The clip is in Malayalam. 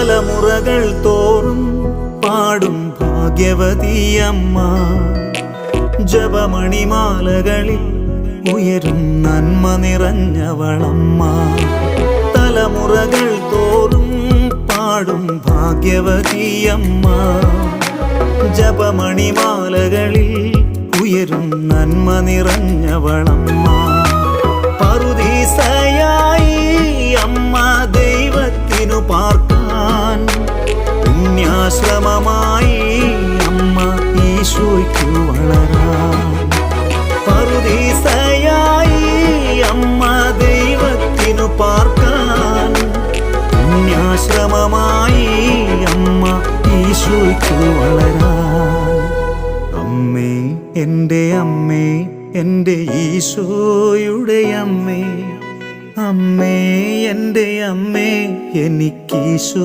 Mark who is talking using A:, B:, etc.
A: തലമുറകൾ തോറും പാടും ഭാഗ്യവതിയമ്മ. ജപമണിമാലകളിൽ ഉയരും നന്മ നിറഞ്ഞവളമ്മ. തലമുറകൾ തോറും പാടും ഭാഗ്യവതിയമ്മ. ജപമണിമാലകളിൽ ഉയരും നന്മ നിറഞ്ഞവളമ്മ. പറുദീസയായി അമ്മ ദൈവത്തിനു പാർക്കാൻ, പുണ്യാശ്രമമായി അമ്മ ഈശോയ്ക്കു വളരാൻ. പറുദീസയായി അമ്മ ദൈവത്തിനു പാർക്കാൻ, പുണ്യാശ്രമമായി അമ്മ ഈശോയ്ക്കു വളരാൻ. അമ്മേ, എൻ്റെ അമ്മേ, എൻ്റെ ഈശോയുടെ അമ്മേ, അമ്മേ എൻ്റെ അമ്മേ, എനിക്കീശോ